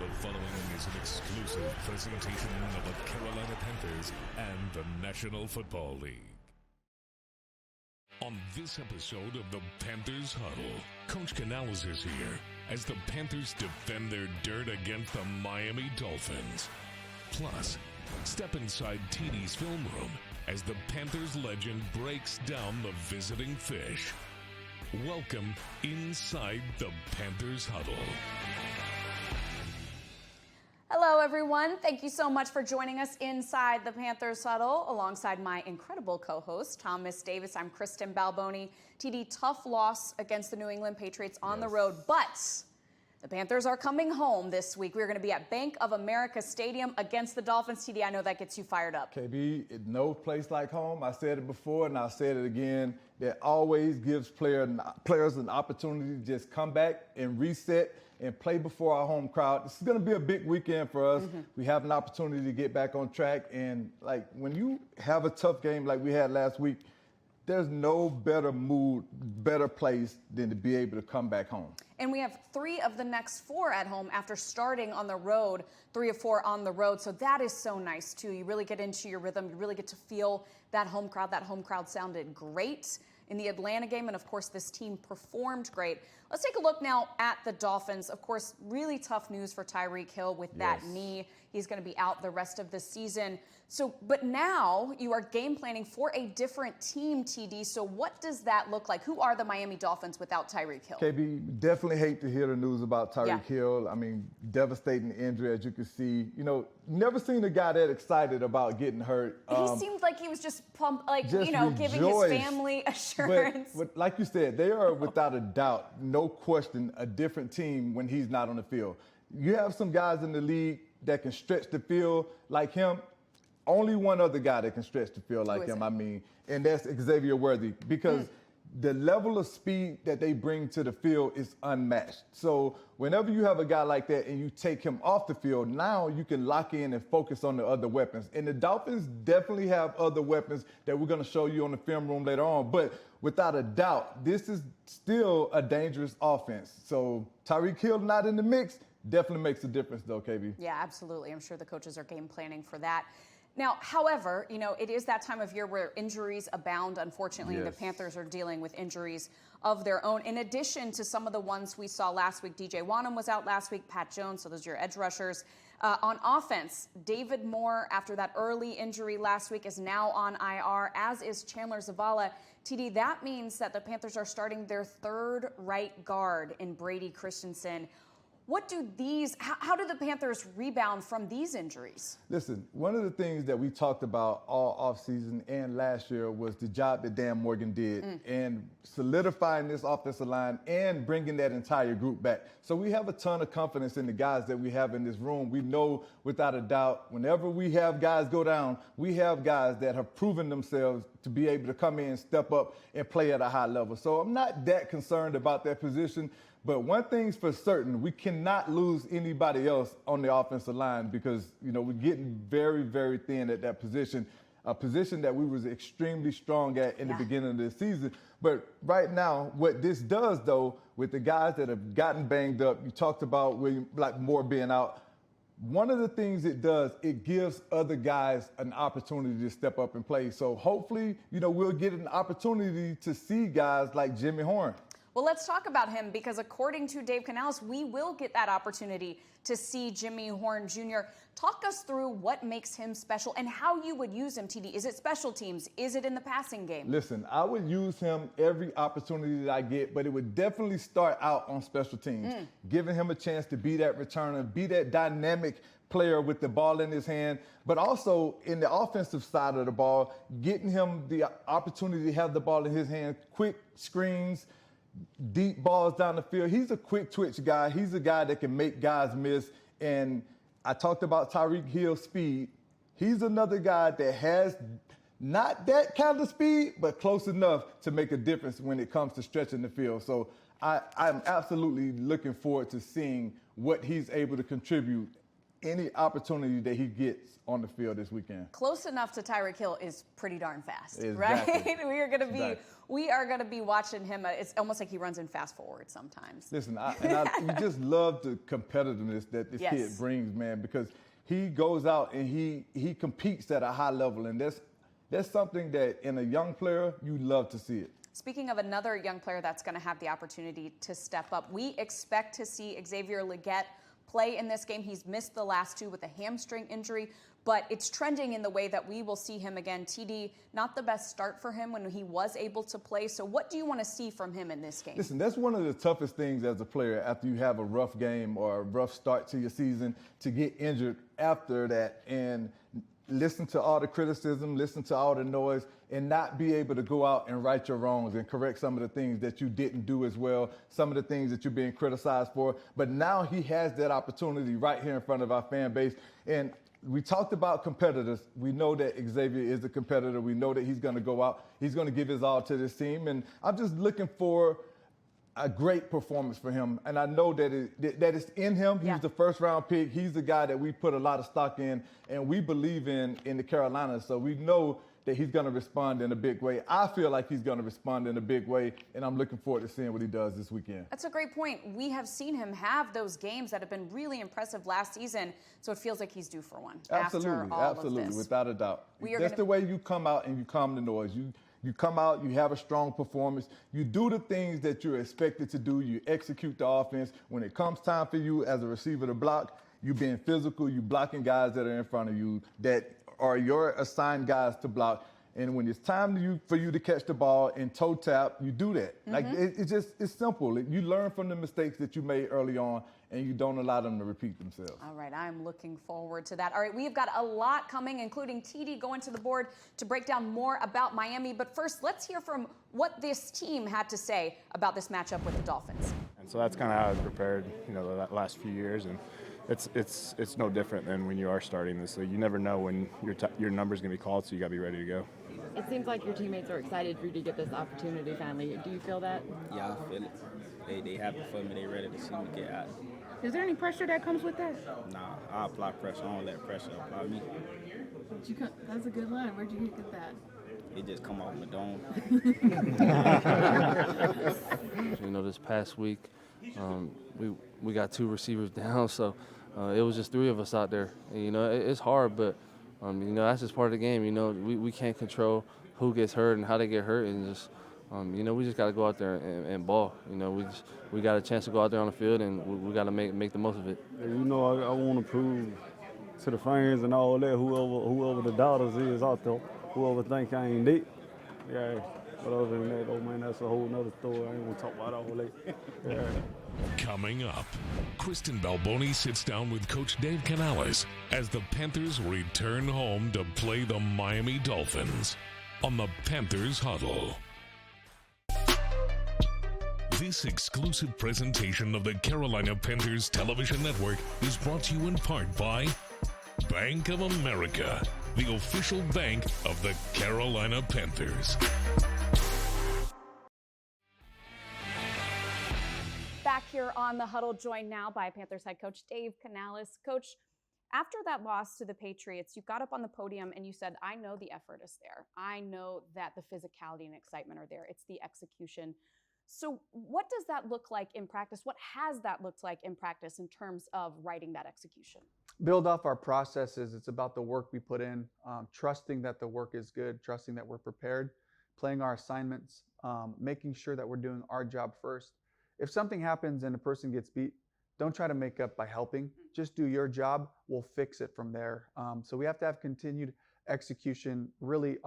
The following is an exclusive presentation of the Carolina Panthers and the National Football League. On this episode of the Panthers Huddle, Coach Canales is here as the Panthers defend their dirt against the Miami Dolphins. Plus, step inside TD's film room as the Panthers legend breaks down the visiting fish. Welcome inside the Panthers Huddle. Hello, everyone. Thank you so much for joining us inside the Panthers Huddle alongside my incredible co-host, Thomas Davis. I'm Kristen Balboni. TD, tough loss against the New England Patriots on the road, but the Panthers are coming home this week. We're going to be at Bank of America Stadium against the Dolphins. TD, I know that gets you fired up. KB, no place like home. I said it before and I'll say it again. That always gives players an opportunity to just come back and reset and play before our home crowd. This is going to be a big weekend for us. We have an opportunity to get back on track. And, like, when you have a tough game like we had last week, there's no better mood, better place than to be able to come back home. And we have 3 of the next 4 at home after starting on the road, 3 of 4 on the road. So that is so nice, too. You really get into your rhythm. You really get to feel that home crowd. That home crowd sounded great in the Atlanta game, and of course this team performed great. Let's take a look now at the Dolphins. Of course, really tough news for Tyreek Hill with that knee. He's going to be out the rest of the season. So, but now you are game planning for a different team, TD. So what does that look like? Who are the Miami Dolphins without Tyreek Hill? KB, definitely hate to hear the news about Tyreek Hill. I mean, devastating injury, as you can see. You know, never seen a guy that excited about getting hurt. He seemed like he was just pumped, like, just giving his family assurance. But like you said, they are without a doubt, no question, a different team when he's not on the field. You have some guys in the league that can stretch the field like him. Only one other guy that can stretch the field like him, and that's Xavier Worthy, because the level of speed that they bring to the field is unmatched. So whenever you have a guy like that and you take him off the field, now you can lock in and focus on the other weapons. And the Dolphins definitely have other weapons that we're going to show you on the film room later on. But without a doubt, this is still a dangerous offense. So Tyreek Hill not in the mix definitely makes a difference, though, KB. Yeah, absolutely. I'm sure the coaches are game planning for that. Now, however, it is that time of year where injuries abound, unfortunately. The Panthers are dealing with injuries of their own. In addition to some of the ones we saw last week, DJ Wanham was out last week, Pat Jones, so those are your edge rushers. On offense, David Moore, after that early injury last week, is now on IR, as is Chandler Zavala. TD, that means that the Panthers are starting their 3rd right guard in Brady Christensen. How do the Panthers rebound from these injuries? Listen, one of the things that we talked about all offseason and last year was the job that Dan Morgan did and solidifying this offensive line and bringing that entire group back. So we have a ton of confidence in the guys that we have in this room. We know without a doubt, whenever we have guys go down, we have guys that have proven themselves to be able to come in, step up, and play at a high level. So I'm not that concerned about that position. But one thing's for certain, we cannot lose anybody else on the offensive line because, we're getting very, very thin at that position, a position that we was extremely strong at in the beginning of the season. But right now, what this does, though, with the guys that have gotten banged up, you talked about Moore being out. One of the things it does, it gives other guys an opportunity to step up and play. So hopefully, we'll get an opportunity to see guys like Jimmy Horn. Well, let's talk about him because according to Dave Canales, we will get that opportunity to see Jimmy Horn Jr. Talk us through what makes him special and how you would use him, TD. Is it special teams? Is it in the passing game? Listen, I would use him every opportunity that I get, but it would definitely start out on special teams, giving him a chance to be that returner, be that dynamic player with the ball in his hand, but also in the offensive side of the ball, getting him the opportunity to have the ball in his hand, quick screens, deep balls down the field. He's a quick twitch guy. He's a guy that can make guys miss. And I talked about Tyreek Hill's speed. He's another guy that has not that kind of speed, but close enough to make a difference when it comes to stretching the field. So I'm absolutely looking forward to seeing what he's able to contribute any opportunity that he gets on the field this weekend. Close enough to Tyreek Hill is pretty darn fast, Exactly. right? We are gonna be watching him. It's almost like he runs in fast forward sometimes. Listen, we just love the competitiveness that this kid brings, man, because he goes out and he competes at a high level, and that's something that in a young player you love to see it. Speaking of another young player that's going to have the opportunity to step up, we expect to see Xavier Legette play in this game. He's missed the last two with a hamstring injury, but it's trending in the way that we will see him again. TD, not the best start for him when he was able to play. So what do you want to see from him in this game? Listen, that's one of the toughest things as a player after you have a rough game or a rough start to your season, to get injured after that and listen to all the criticism, listen to all the noise, and not be able to go out and right your wrongs and correct some of the things that you didn't do as well, some of the things that you're being criticized for. But now he has that opportunity right here in front of our fan base. And we talked about competitors. We know that Xavier is a competitor. We know that he's going to go out. He's going to give his all to this team. And I'm just looking for a great performance for him. And I know that it's in him. He's the first round pick. He's the guy that we put a lot of stock in and we believe in the Carolinas. So we know that he's going to respond in a big way. I feel like he's going to respond in a big way, and I'm looking forward to seeing what he does this weekend. That's a great point. We have seen him have those games that have been really impressive last season, so it feels like he's due for one. Absolutely, absolutely, without a doubt. That's the way you come out and you calm the noise. You come out, you have a strong performance, you do the things that you're expected to do, you execute the offense. When it comes time for you as a receiver to block, you being physical, you blocking guys that are in front of you that are your assigned guys to block. And when it's time for you to catch the ball and toe tap, you do that. Like it's simple. You learn from the mistakes that you made early on, and you don't allow them to repeat themselves. All right, I'm looking forward to that. All right, we've got a lot coming, including TD going to the board to break down more about Miami. But first, let's hear from what this team had to say about this matchup with the Dolphins. And so that's kind of how I was prepared, the last few years, and it's no different than when you are starting this league. You never know when your number's going to be called, so you got to be ready to go. It seems like your teammates are excited for you to get this opportunity finally. Do you feel that? Yeah, I feel it. They happy for me. They ready to see me get out. Is there any pressure that comes with that? Nah, I apply pressure. I don't let pressure apply me. That's a good line. Where'd you get that? It just come off my dome. This past week, we got 2 receivers down, so it was just 3 of us out there. And, it's hard, but that's just part of the game. We can't control who gets hurt and how they get hurt, and just we just got to go out there and ball. We got a chance to go out there on the field, and we got to make the most of it. I want to prove to the fans and all that, whoever the doubters is out there, whoever think I ain't it. Yeah. But other than that, man, that's a whole nother story. I ain't gonna talk about all that. Yeah. Coming up, Kristen Balboni sits down with Coach Dave Canales as the Panthers return home to play the Miami Dolphins on the Panthers Huddle. This exclusive presentation of the Carolina Panthers Television Network is brought to you in part by Bank of America, the official bank of the Carolina Panthers. Back here on the Huddle, joined now by Panthers head coach Dave Canales. Coach, after that loss to the Patriots, you got up on the podium and you said, I know the effort is there. I know that the physicality and excitement are there. It's the execution. So what does that look like in practice? What has that looked like in practice in terms of writing that execution? Build off our processes. It's about the work we put in, trusting that the work is good, trusting that we're prepared, playing our assignments, making sure that we're doing our job first. If something happens and a person gets beat, don't try to make up by helping. Just do your job. We'll fix it from there. So we have to have continued execution really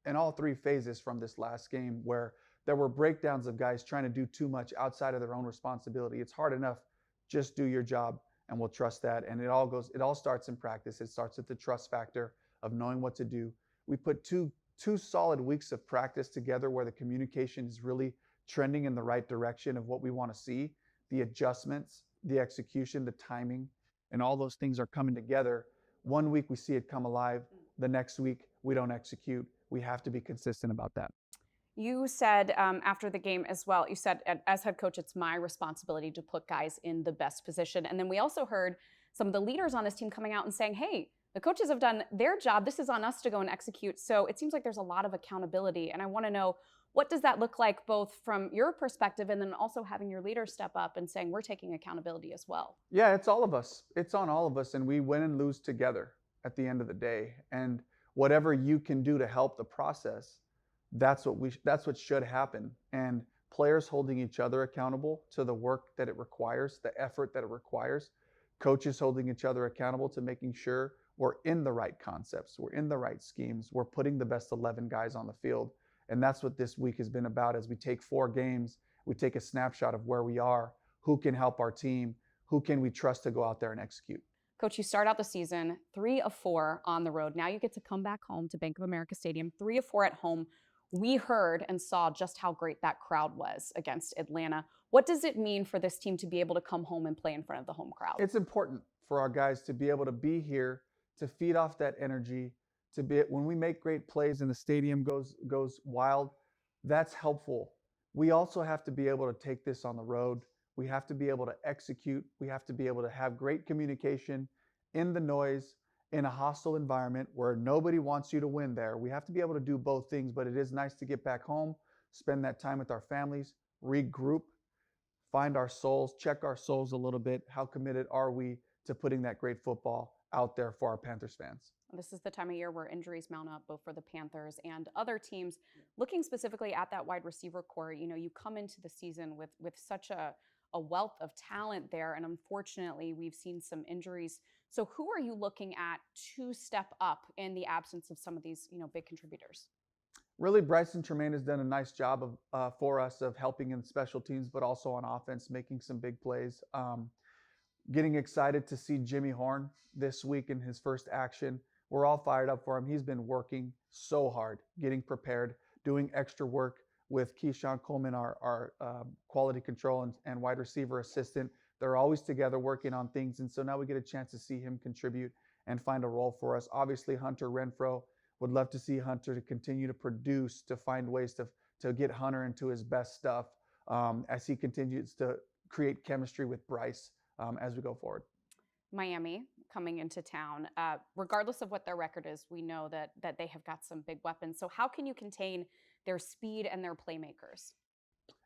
in all 3 phases from this last game, where there were breakdowns of guys trying to do too much outside of their own responsibility. It's hard enough. Just do your job, and we'll trust that. And it all starts in practice. It starts at the trust factor of knowing what to do. We put two solid weeks of practice together where the communication is really trending in the right direction of what we want to see. The adjustments, the execution, the timing, and all those things are coming together. One week we see it come alive. The next week we don't execute. We have to be consistent about that. You said after the game as well, you said as head coach, it's my responsibility to put guys in the best position. And then we also heard some of the leaders on this team coming out and saying, hey, the coaches have done their job. This is on us to go and execute. So it seems like there's a lot of accountability. And I want to know, what does that look like both from your perspective and then also having your leaders step up and saying we're taking accountability as well? Yeah, it's all of us. It's on all of us, and we win and lose together at the end of the day. And whatever you can do to help the process, that's what should happen. And players holding each other accountable to the work that it requires, the effort that it requires, coaches holding each other accountable to making sure we're in the right concepts, we're in the right schemes, we're putting the best 11 guys on the field. And that's what this week has been about. As we take 4 games, we take a snapshot of where we are, who can help our team, who can we trust to go out there and execute. Coach, you start out the season 3 of 4 on the road. Now you get to come back home to Bank of America Stadium, 3 of 4 at home. We heard and saw just how great that crowd was against Atlanta. What does it mean for this team to be able to come home and play in front of the home crowd? It's important for our guys to be able to be here, to feed off that energy, to be when we make great plays and the stadium goes wild, that's helpful. We also have to be able to take this on the road. We have to be able to execute. We have to be able to have great communication in the noise, in a hostile environment where nobody wants you to win there. We have to be able to do both things, but it is nice to get back home, spend that time with our families, regroup, find our souls, check our souls a little bit. How committed are we to putting that great football out there for our Panthers fans? This is the time of year where injuries mount up both for the Panthers and other teams. Looking specifically at that wide receiver core, you come into the season with such a wealth of talent there, and unfortunately we've seen some injuries. So who are you looking at to step up in the absence of some of these big contributors? Really, Bryson Tremaine has done a nice job for us of helping in special teams, but also on offense, making some big plays. Getting excited to see Jimmy Horn this week in his first action. We're all fired up for him. He's been working so hard, getting prepared, doing extra work with Keyshawn Coleman, our quality control and wide receiver assistant. They're always together working on things. And so now we get a chance to see him contribute and find a role for us. Obviously, Hunter Renfrow, would love to see Hunter to continue to produce, to find ways to get Hunter into his best stuff as he continues to create chemistry with Bryce as we go forward. Miami coming into town, regardless of what their record is, we know that they have got some big weapons. So how can you contain their speed and their playmakers?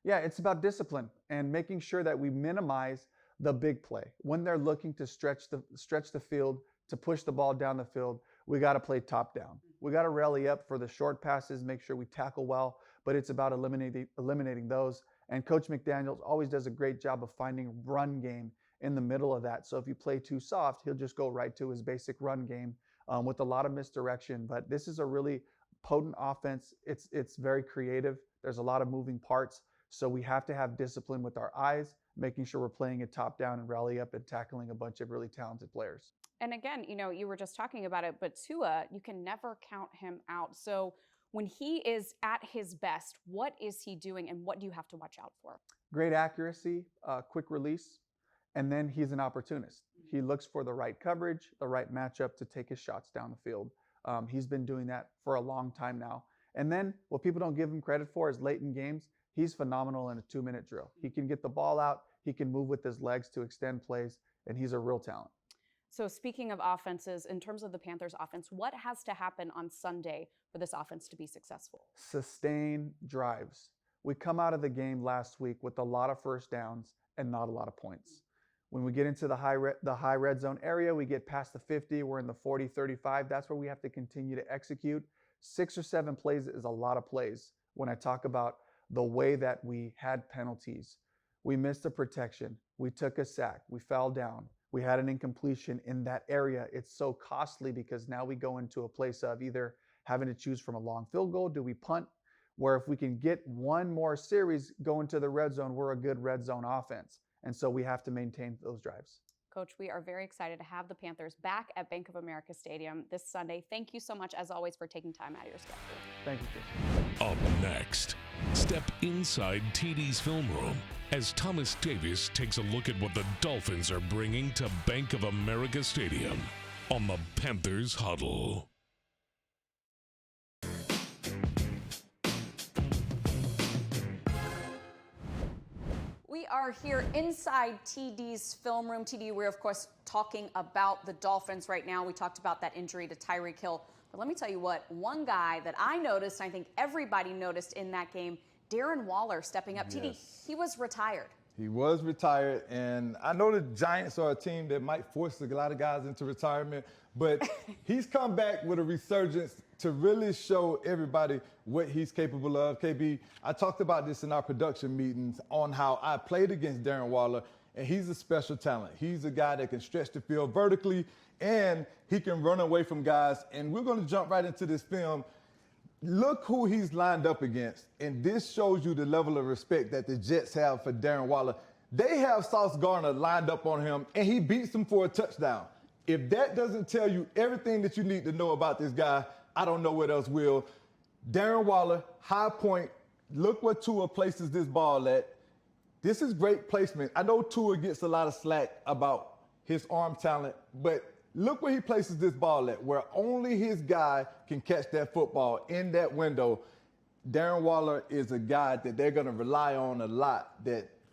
Yeah, it's about discipline and making sure that we minimize the big play. When they're looking to stretch the field, to push the ball down the field, we got to play top down. We got to rally up for the short passes, make sure we tackle well, but it's about eliminating those. And Coach McDaniels always does a great job of finding run game in the middle of that. So if you play too soft, he'll just go right to his basic run game with a lot of misdirection. But this is a really potent offense. It's very creative. There's a lot of moving parts. So we have to have discipline with our eyes, making sure we're playing it top down and rally up and tackling a bunch of really talented players. And again, you were just talking about it, but Tua, you can never count him out. So when he is at his best, what is he doing and what do you have to watch out for? Great accuracy, quick release, and then he's an opportunist. He looks for the right coverage, the right matchup to take his shots down the field. He's been doing that for a long time now. And then what people don't give him credit for is late in games, he's phenomenal in a 2-minute drill. He can get the ball out, he can move with his legs to extend plays, and he's a real talent. So speaking of offenses, in terms of the Panthers offense, what has to happen on Sunday for this offense to be successful? Sustain drives. We come out of the game last week with a lot of first downs and not a lot of points. When we get into the high red zone area, we get past the 50, we're in the 40, 35. That's where we have to continue to execute. 6 or 7 plays is a lot of plays. When I talk about the way that we had penalties, we missed a protection, we took a sack, we fell down, we had an incompletion in that area. It's so costly because now we go into a place of either having to choose from a long field goal, do we punt, where if we can get one more series going to the red zone, we're a good red zone offense. And so we have to maintain those drives. Coach, we are very excited to have the Panthers back at Bank of America Stadium this Sunday. Thank you so much, as always, for taking time out of your schedule. Thank you, Chris. Up next, step inside TD's film room as Thomas Davis takes a look at what the Dolphins are bringing to Bank of America Stadium on the Panthers Huddle. We We are here inside TD's film room. TD, we're, of course, talking about the Dolphins right now. We talked about that injury to Tyreek Hill. But let me tell you what, one guy that I noticed, I think everybody noticed in that game, Darren Waller stepping up. TD, he was retired. He was retired, and I know the Giants are a team that might force a lot of guys into retirement, but he's come back with a resurgence to really show everybody what he's capable of. KB, I talked about this in our production meetings on how I played against Darren Waller, and he's a special talent. He's a guy that can stretch the field vertically, and he can run away from guys. And we're going to jump right into this film. Look who he's lined up against, and this shows you the level of respect that the Jets have for Darren Waller. They have Sauce Gardner lined up on him, and he beats him for a touchdown. If that doesn't tell you everything that you need to know about this guy, I don't know what else will. Darren Waller, high point. Look where Tua places this ball at. This is great placement. I know Tua gets a lot of slack about his arm talent, but look where he places this ball at, where only his guy can catch that football in that window. Darren Waller is a guy that they're going to rely on a lot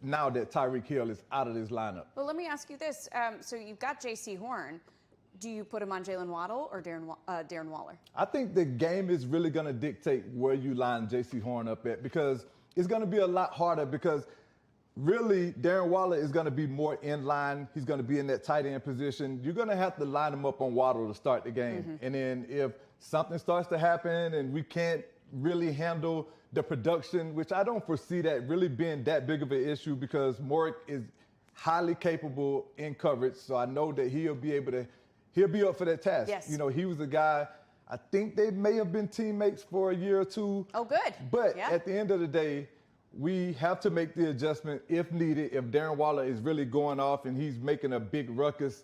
now that Tyreek Hill is out of this lineup. Well, let me ask you this. So you've got J.C. Horn. Do you put him on Jalen Waddle or Darren Waller? I think the game is really going to dictate where you line J.C. Horn up at, because it's going to be a lot harder, because really, Darren Waller is going to be more in line. He's going to be in that tight end position. You're going to have to line him up on Waddle to start the game. Mm-hmm. And then if something starts to happen and we can't really handle the production, which I don't foresee that really being that big of an issue, because Morik is highly capable in coverage. So I know that he'll be up for that task. Yes. You know, he was a guy, I think they may have been teammates for a year or two. Oh, good. But at the end of the day, we have to make the adjustment if needed. If Darren Waller is really going off and he's making a big ruckus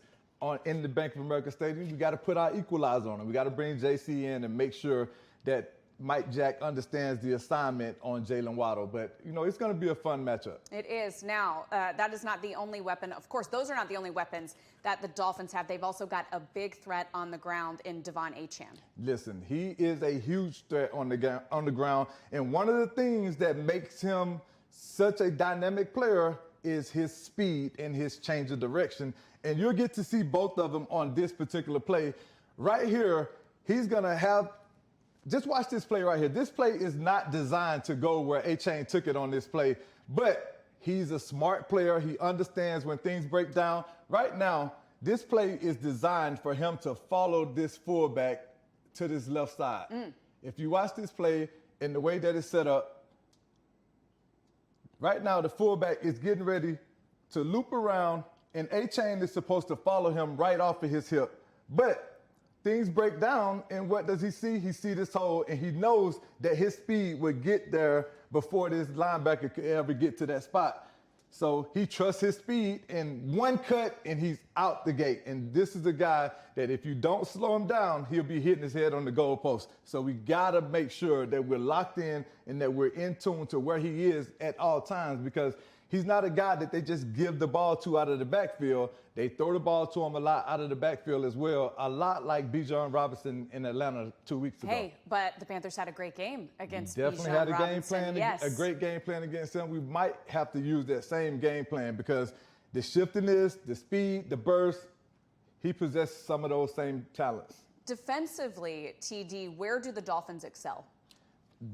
in the Bank of America Stadium, we got to put our equalizer on him. We got to bring JC in and make sure that Mike Jack understands the assignment on Jalen Waddle. But, you know, it's going to be a fun matchup. It is. Now, that is not the only weapon. Of course, those are not the only weapons that the Dolphins have. They've also got a big threat on the ground in Devon Achane. Listen, he is a huge threat on the ground. And one of the things that makes him such a dynamic player is his speed and his change of direction. And you'll get to see both of them on this particular play. Right here, he's going to have – just watch this play right here. This play is not designed to go where Achane took it on this play, but he's a smart player. He understands when things break down. Right now, this play is designed for him to follow this fullback to this left side. If you watch this play in the way that it's set up, right now the fullback is getting ready to loop around, and Achane is supposed to follow him right off of his hip. But things break down, and what does he see? He sees this hole, and he knows that his speed would get there before this linebacker could ever get to that spot. So he trusts his speed, and one cut, and he's out the gate. And this is a guy that if you don't slow him down, he'll be hitting his head on the goalpost. So we got to make sure that we're locked in and that we're in tune to where he is at all times, because he's not a guy that they just give the ball to out of the backfield. They throw the ball to him a lot out of the backfield as well, a lot like Bijan Robinson in Atlanta 2 weeks ago. Hey, but the Panthers had a great game against Bijan Robinson. Definitely had a game plan, yes. A great game plan against him. We might have to use that same game plan, because the shiftiness, the speed, the burst, he possesses some of those same talents. Defensively, TD, where do the Dolphins excel?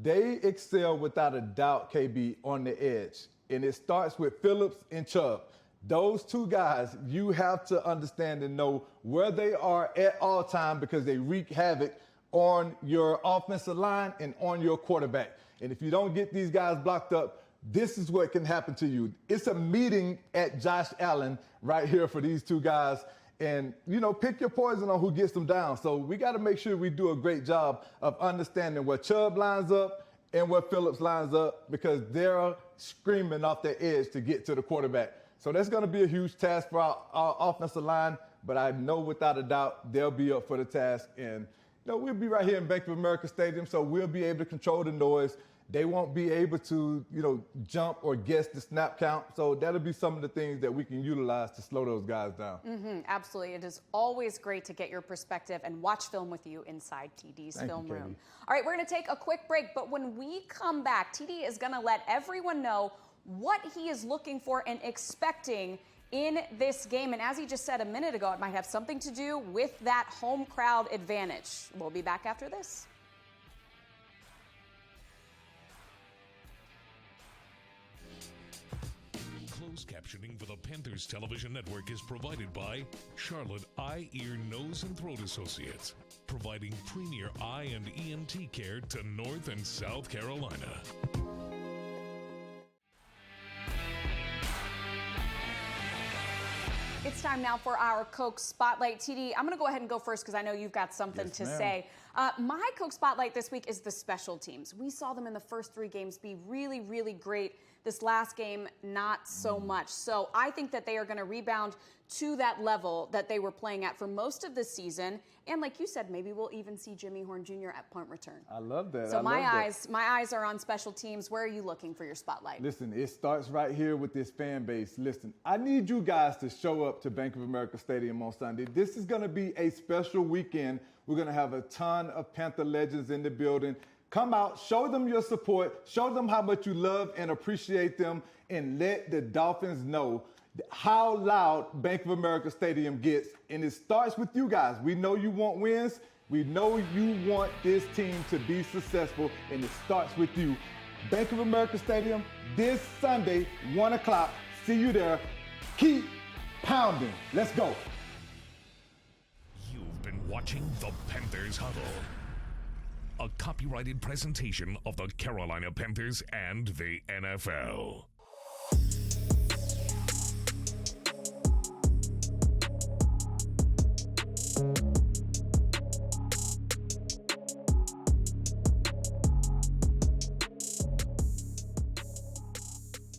They excel without a doubt, KB, on the edge. And it starts with Phillips and Chubb. Those two guys, you have to understand and know where they are at all time, because they wreak havoc on your offensive line and on your quarterback. And if you don't get these guys blocked up, this is what can happen to you. It's a meeting at Josh Allen right here for these two guys. And, you know, pick your poison on who gets them down. So we got to make sure we do a great job of understanding where Chubb lines up and where Phillips lines up, because they're screaming off their edge to get to the quarterback. So that's going to be a huge task for our offensive line, but I know without a doubt they'll be up for the task. And, you know, we'll be right here in Bank of America Stadium, so we'll be able to control the noise. They won't be able to, you know, jump or guess the snap count. So that'll be some of the things that we can utilize to slow those guys down. Absolutely. It is always great to get your perspective and watch film with you inside TD's film room. All right, we're going to take a quick break, but when we come back, TD is going to let everyone know what he is looking for and expecting in this game. And as he just said a minute ago, it might have something to do with that home crowd advantage. We'll be back after this. Closed captioning for the Panthers Television Network is provided by Charlotte Eye, Ear, Nose, and Throat Associates, providing premier eye and ENT care to North and South Carolina. It's time now for our Coke Spotlight. TD, I'm going to go ahead and go first because I know you've got something to say. My Coke Spotlight this week is the special teams. We saw them in the first 3 games be really, really great. This last game, not so much. So I think that they are going to rebound to that level that they were playing at for most of the season. And like you said, maybe we'll even see Jimmy Horn Jr. at punt return. I love that. So my eyes are on special teams. Where are you looking for your spotlight? Listen, it starts right here with this fan base. Listen, I need you guys to show up to Bank of America Stadium on Sunday. This is going to be a special weekend. We're going to have a ton of Panther legends in the building. Come out, show them your support, show them how much you love and appreciate them, and let the Dolphins know how loud Bank of America Stadium gets. And it starts with you guys. We know you want wins. We know you want this team to be successful, and it starts with you. Bank of America Stadium this Sunday, 1 o'clock. See you there. Keep pounding. Let's go. You've been watching the Panthers Huddle, a copyrighted presentation of the Carolina Panthers and the NFL.